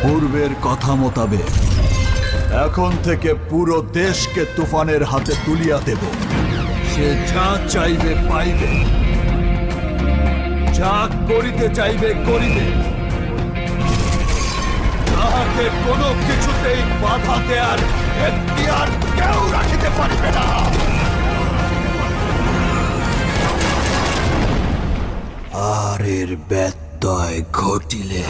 পূর্বের কথা মোতাবেক এখন থেকে পুরো দেশকে তুফানের হাতে তুলিয়া দেব। সে যা চাইবে পাইবে, যা করিতে চাইবে করিবে। তাহাকে কোনো কিছুতেই বাধা দেয়ার এখতিয়ার কেউ রাখিতে পারিবে না। আর এর ব্যত্যয় ঘটিলে